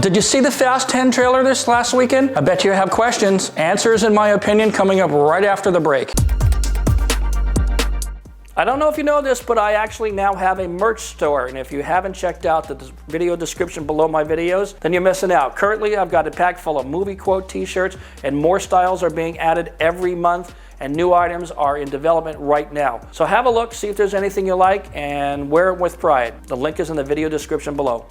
did you see the Fast 10 trailer this last weekend? I bet you have questions. Answers, in my opinion, coming up right after the break. I don't know if you know this, but I actually now have a merch store, and if you haven't checked out the video description below my videos, then you're missing out. Currently, I've got a pack full of movie quote t-shirts, and more styles are being added every month, and new items are in development right now. So have a look, see if there's anything you like, and wear it with pride. The link is in the video description below.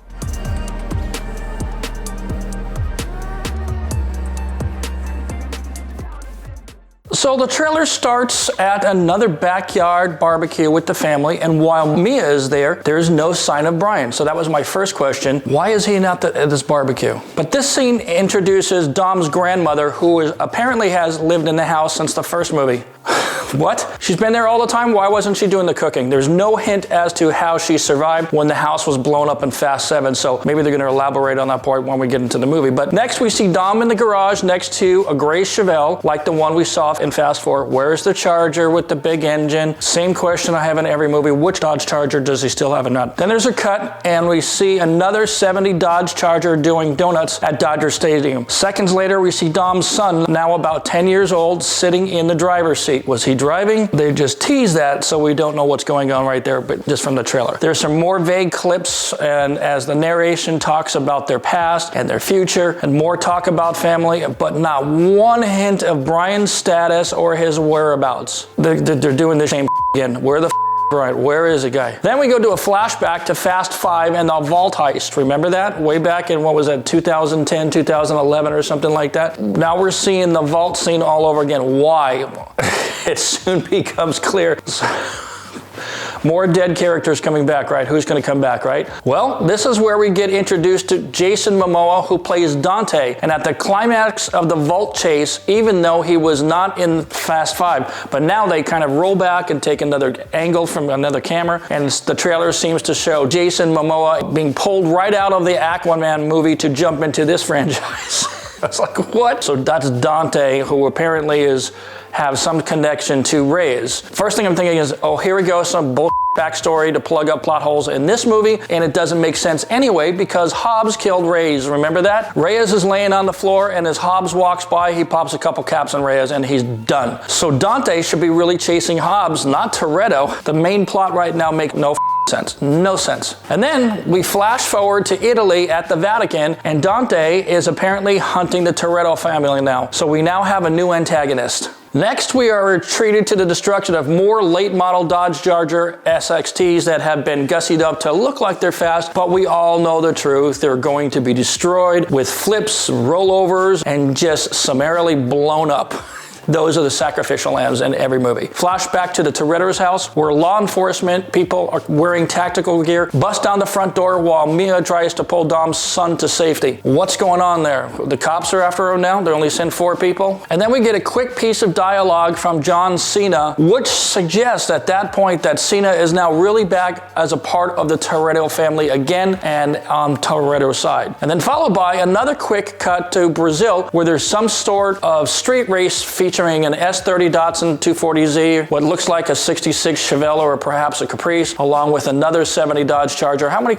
So the trailer starts at another backyard barbecue with the family, and while Mia is there, there's no sign of Brian. So that was my first question. Why is he not at this barbecue? But this scene introduces Dom's grandmother, who apparently has lived in the house since the first movie. What? She's been there all the time? Why wasn't she doing the cooking? There's no hint as to how she survived when the house was blown up in Fast 7, so maybe they're going to elaborate on that part when we get into the movie. But next we see Dom in the garage next to a gray Chevelle, like the one we saw in Fast 4. Where's the Charger with the big engine? Same question I have in every movie. Which Dodge Charger does he still have or not? Then there's a cut, and we see another 70 Dodge Charger doing donuts at Dodger Stadium. Seconds later, we see Dom's son, now about 10 years old, sitting in the driver's seat. Was he driving? They just tease that, so we don't know what's going on right there, but just from the trailer. There's some more vague clips, and as the narration talks about their past and their future, and more talk about family, but not one hint of Brian's status or his whereabouts. They're doing the same again. Where the Brian? Where is the guy? Then we go to a flashback to Fast 5 and the vault heist. Remember that? Way back in, what was that, 2010, 2011 or something like that? Now we're seeing the vault scene all over again. Why? It soon becomes clear. More dead characters coming back, right? Who's going to come back, right? Well, this is where we get introduced to Jason Momoa, who plays Dante. And at the climax of the vault chase, even though he was not in Fast 5, but now they kind of roll back and take another angle from another camera, and the trailer seems to show Jason Momoa being pulled right out of the Aquaman movie to jump into this franchise. I was like, what? So that's Dante, who apparently have some connection to Reyes. First thing I'm thinking is, oh, here we go, some bull backstory to plug up plot holes in this movie, and it doesn't make sense anyway because Hobbs killed Reyes. Remember that? Reyes is laying on the floor, and as Hobbs walks by, he pops a couple caps on Reyes, and he's done. So Dante should be really chasing Hobbs, not Toretto. The main plot right now makes no sense. No sense. And then we flash forward to Italy at the Vatican, and Dante is apparently hunting the Toretto family now. So we now have a new antagonist. Next, we are treated to the destruction of more late-model Dodge Charger SXTs that have been gussied up to look like they're fast, but we all know the truth. They're going to be destroyed with flips, rollovers, and just summarily blown up. Those are the sacrificial lambs in every movie. Flashback to the Toretto's house, where law enforcement people are wearing tactical gear, bust down the front door while Mia tries to pull Dom's son to safety. What's going on there? The cops are after her now? They only sent 4 people? And then we get a quick piece of dialogue from John Cena, which suggests at that point that Cena is now really back as a part of the Toretto family again and on Toretto's side. And then followed by another quick cut to Brazil, where there's some sort of street race featuring an S30 Datsun 240Z, what looks like a 66 Chevelle or perhaps a Caprice, along with another 70 Dodge Charger. How many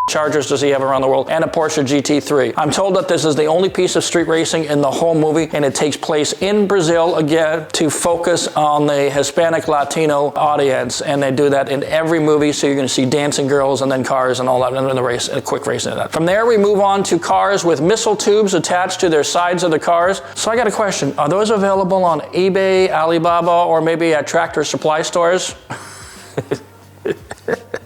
Chargers does he have around the world? And a Porsche GT3. I'm told that this is the only piece of street racing in the whole movie, and it takes place in Brazil again to focus on the Hispanic Latino audience, and they do that in every movie, so you're going to see dancing girls and then cars and all that in the race, a quick race into that. From there we move on to cars with missile tubes attached to their sides of the cars. So I got a question. Are those available on eBay, Alibaba, or maybe at Tractor Supply stores?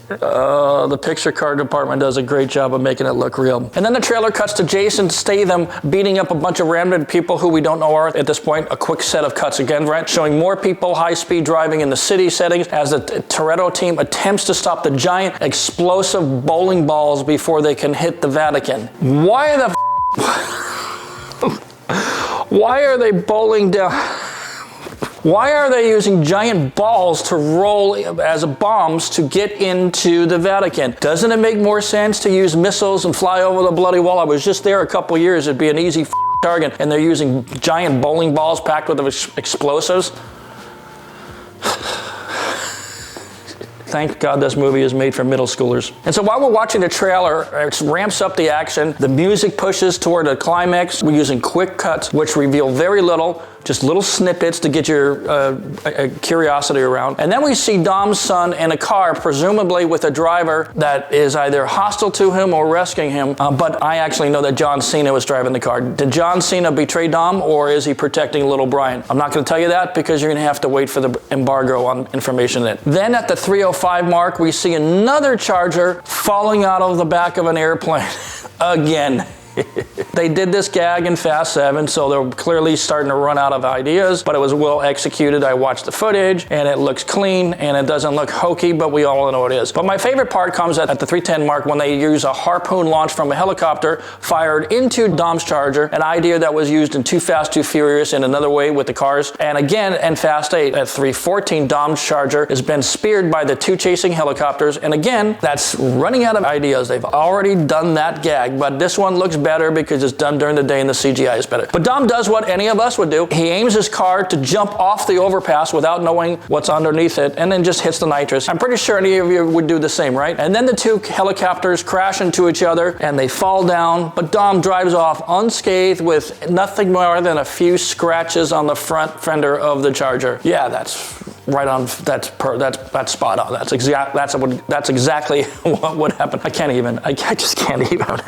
The picture card department does a great job of making it look real. And then the trailer cuts to Jason Statham beating up a bunch of random people who we don't know are at this point. A quick set of cuts again, right? Showing more people high-speed driving in the city settings as the Toretto team attempts to stop the giant explosive bowling balls before they can hit the Vatican. Why the Why are they bowling down? Why are they using giant balls to roll as bombs to get into the Vatican? Doesn't it make more sense to use missiles and fly over the bloody wall? I was just there a couple years. It'd be an easy target, and they're using giant bowling balls packed with explosives. Thank God this movie is made for middle schoolers. And so while we're watching the trailer, it ramps up the action. The music pushes toward a climax. We're using quick cuts, which reveal very little, just little snippets to get your curiosity around. And then we see Dom's son in a car, presumably with a driver that is either hostile to him or rescuing him. But I actually know that John Cena was driving the car. Did John Cena betray Dom, or is he protecting little Brian? I'm not going to tell you that because you're going to have to wait for the embargo on information in it. Then at the 3:05 mark, we see another Charger falling out of the back of an airplane again. They did this gag in Fast 7, so they're clearly starting to run out of ideas, but it was well executed. I watched the footage, and it looks clean, and it doesn't look hokey, but we all know it is. But my favorite part comes at the 3:10 mark when they use a harpoon launch from a helicopter fired into Dom's Charger, an idea that was used in Too Fast, Too Furious in another way with the cars. And again, in Fast 8, at 3:14, Dom's Charger has been speared by the two chasing helicopters, and again, that's running out of ideas. They've already done that gag, but this one looks better because it's done during the day and the CGI is better. But Dom does what any of us would do. He aims his car to jump off the overpass without knowing what's underneath it, and then just hits the nitrous. I'm pretty sure any of you would do the same, right? And then the two helicopters crash into each other and they fall down, but Dom drives off unscathed with nothing more than a few scratches on the front fender of the Charger. Yeah, that's right on. That's spot on. That's exactly what would happen. I just can't even anymore.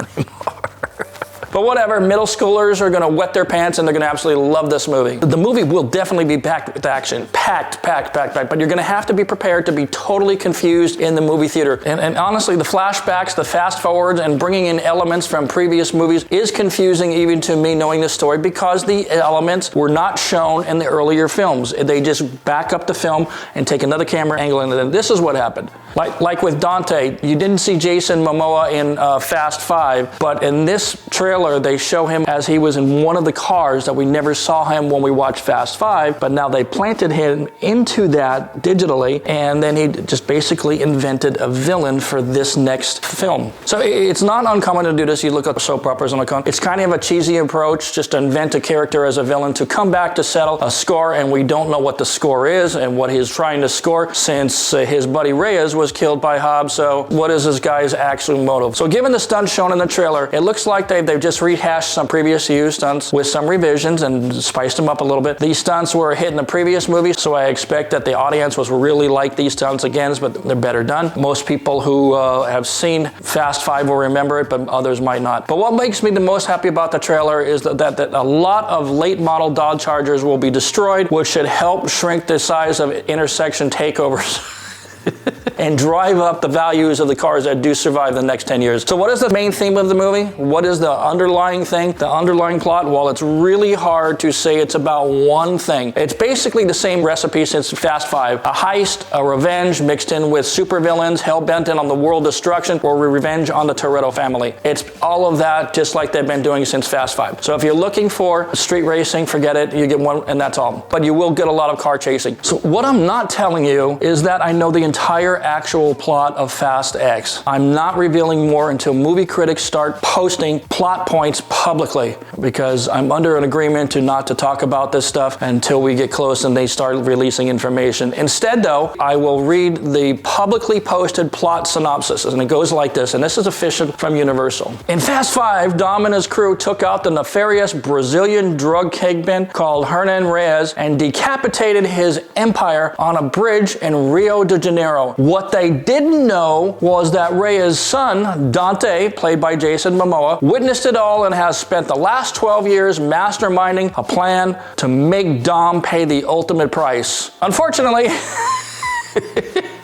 But whatever, middle schoolers are going to wet their pants and they're going to absolutely love this movie. The movie will definitely be packed with action. Packed. But you're going to have to be prepared to be totally confused in the movie theater. And honestly, the flashbacks, the fast forwards, and bringing in elements from previous movies is confusing even to me knowing this story because the elements were not shown in the earlier films. They just back up the film and take another camera angle and then this is what happened. Like with Dante, you didn't see Jason Momoa in Fast 5, but in this trailer, they show him as he was in one of the cars that we never saw him when we watched Fast 5, but now they planted him into that digitally, and then he just basically invented a villain for this next film. So it's not uncommon to do this. You look at soap operas on the con. It's kind of a cheesy approach just to invent a character as a villain to come back to settle a score, and we don't know what the score is and what he's trying to score since his buddy Reyes was killed by Hobbs. So what is this guy's actual motive? So given the stunts shown in the trailer, it looks like they've just rehashed some previous used stunts with some revisions and spiced them up a little bit. These stunts were a hit in the previous movie, so I expect that the audience was really like these stunts again, but they're better done. Most people who have seen Fast 5 will remember it, but others might not. But what makes me the most happy about the trailer is that a lot of late model Dodge Chargers will be destroyed, which should help shrink the size of intersection takeovers. And drive up the values of the cars that do survive the next 10 years. So what is the main theme of the movie? What is the underlying thing? The underlying plot? Well, it's really hard to say it's about one thing. It's basically the same recipe since Fast 5. A heist, a revenge mixed in with supervillains hell-bent on the world destruction or revenge on the Toretto family. It's all of that just like they've been doing since Fast 5. So if you're looking for street racing, forget it. You get one and that's all. But you will get a lot of car chasing. So what I'm not telling you is that I know the entire actual plot of Fast X. I'm not revealing more until movie critics start posting plot points publicly because I'm under an agreement not to talk about this stuff until we get close and they start releasing information. Instead though, I will read the publicly posted plot synopsis and it goes like this, and this is official from Universal. In Fast 5, Dom and his crew took out the nefarious Brazilian drug kingpin called Hernan Reyes and decapitated his empire on a bridge in Rio de Janeiro. What they didn't know was that Reyes' son, Dante, played by Jason Momoa, witnessed it all and has spent the last 12 years masterminding a plan to make Dom pay the ultimate price. Unfortunately,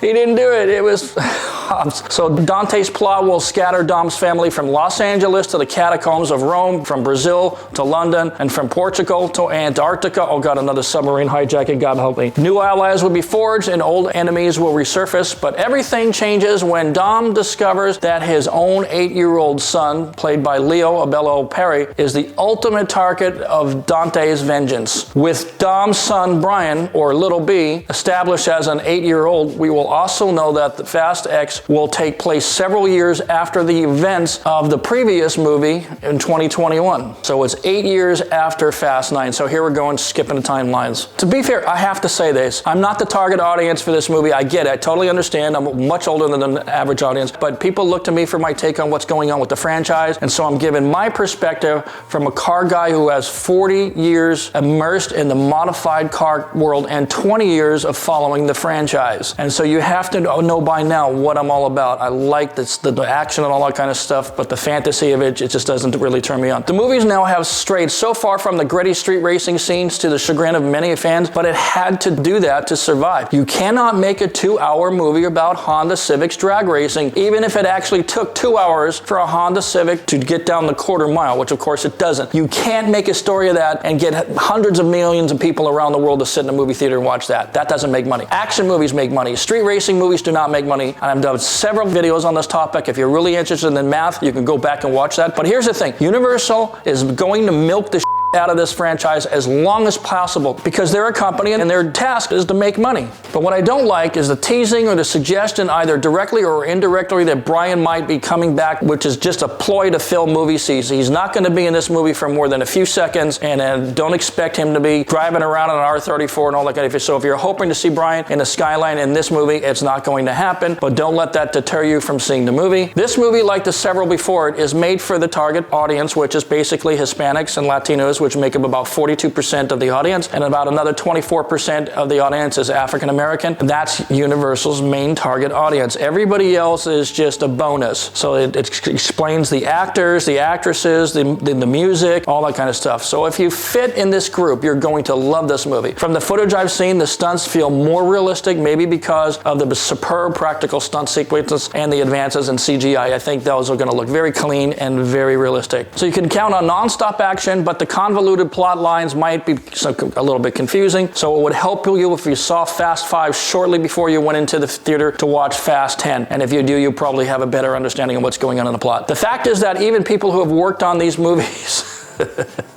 he didn't do it. It was Hobbs. So Dante's plot will scatter Dom's family from Los Angeles to the catacombs of Rome, from Brazil to London, and from Portugal to Antarctica. Oh God, another submarine hijacking, God help me. New allies will be forged and old enemies will resurface, but everything changes when Dom discovers that his own 8-year-old son, played by Leo Abello Perry, is the ultimate target of Dante's vengeance. With Dom's son Brian, or Little B, established as an 8-year-old, we will also know that the Fast X 6 will take place several years after the events of the previous movie in 2021. So it's 8 years after Fast 9. So here we're going, skipping the timelines. To be fair, I have to say this. I'm not the target audience for this movie. I get it. I totally understand. I'm much older than the average audience, but people look to me for my take on what's going on with the franchise. And so I'm giving my perspective from a car guy who has 40 years immersed in the modified car world and 20 years of following the franchise. And so you have to know by now what I'm all about. I like this, the action and all that kind of stuff, but the fantasy of it just doesn't really turn me on. The movies now have strayed so far from the gritty street racing scenes to the chagrin of many fans, but it had to do that to survive. You cannot make a 2-hour movie about Honda Civics drag racing, even if it actually took 2 hours for a Honda Civic to get down the quarter mile, which of course it doesn't. You can't make a story of that and get hundreds of millions of people around the world to sit in a movie theater and watch that. That doesn't make money. Action movies make money. Street racing movies do not make money. And I've done several videos on this topic. If you're really interested in math, you can go back and watch that. But here's the thing. Universal is going to milk the out of this franchise as long as possible because they're a company and their task is to make money. But what I don't like is the teasing or the suggestion, either directly or indirectly, that Brian might be coming back, which is just a ploy to fill movie seats. He's not going to be in this movie for more than a few seconds, and don't expect him to be driving around in an R34 and all that kind of stuff. So if you're hoping to see Brian in the Skyline in this movie, it's not going to happen, but don't let that deter you from seeing the movie. This movie, like the several before it, is made for the target audience, which is basically Hispanics and Latinos, which make up about 42% of the audience, and about another 24% of the audience is African American. That's Universal's main target audience. Everybody else is just a bonus. So it explains the actors, the actresses, the music, all that kind of stuff. So if you fit in this group, you're going to love this movie. From the footage I've seen, the stunts feel more realistic, maybe because of the superb practical stunt sequences and the advances in CGI. I think those are going to look very clean and very realistic. So you can count on non-stop action, but the convoluted plot lines might be a little bit confusing, so it would help you if you saw Fast 5 shortly before you went into the theater to watch Fast 10. And if you do, you probably have a better understanding of what's going on in the plot. The fact is that even people who have worked on these movies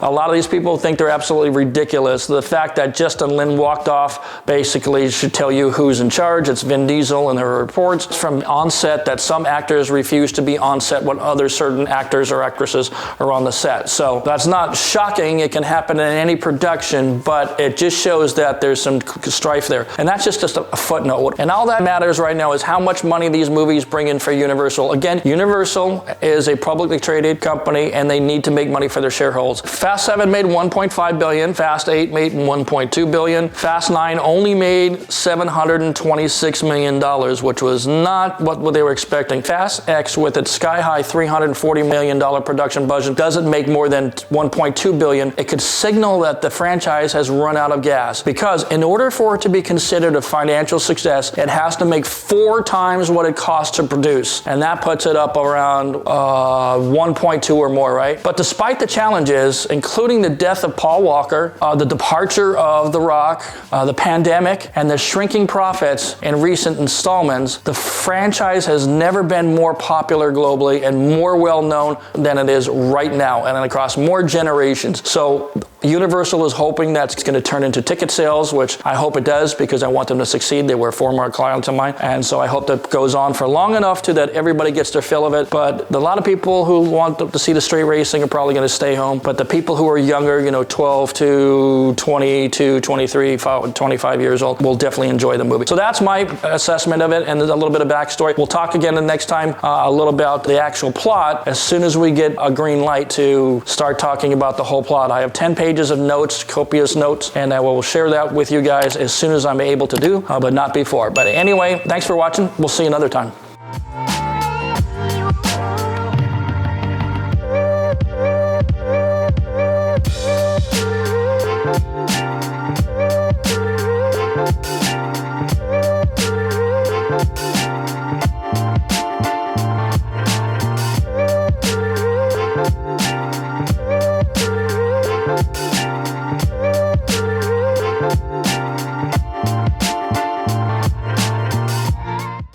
a lot of these people think they're absolutely ridiculous. The fact that Justin Lin walked off basically should tell you who's in charge. It's Vin Diesel, and there are reports from onset that some actors refuse to be on set when other certain actors or actresses are on the set. So that's not shocking. It can happen in any production, but it just shows that there's some strife there. And that's just a footnote. And all that matters right now is how much money these movies bring in for Universal. Again, Universal is a publicly traded company, and they need to make money for their shareholders. Fast 7 made $1.5 billion. Fast 8 made $1.2 billion. Fast 9 only made $726 million, which was not what they were expecting. Fast X, with its sky-high $340 million production budget, doesn't make more than $1.2 billion. It could signal that the franchise has run out of gas, because in order for it to be considered a financial success, it has to make 4 times what it costs to produce, and that puts it up around 1.2 or more, right? But despite the challenges, including the death of Paul Walker, the departure of The Rock, the pandemic, and the shrinking profits in recent installments, the franchise has never been more popular globally and more well-known than it is right now, and across more generations. So Universal is hoping that's going to turn into ticket sales, which I hope it does, because I want them to succeed. They were former clients of mine, and so I hope that goes on for long enough to that everybody gets their fill of it. But a lot of people who want to see the street racing are probably going to stay home. But the people who are younger, 12 to 22, 23, 25 years old, will definitely enjoy the movie. So that's my assessment of it, and a little bit of backstory. We'll talk again the next time a little about the actual plot as soon as we get a green light to start talking about the whole plot. I have 10 pages of notes, copious notes, and I will share that with you guys as soon as I'm able to do, but not before. But anyway, thanks for watching. We'll see you another time.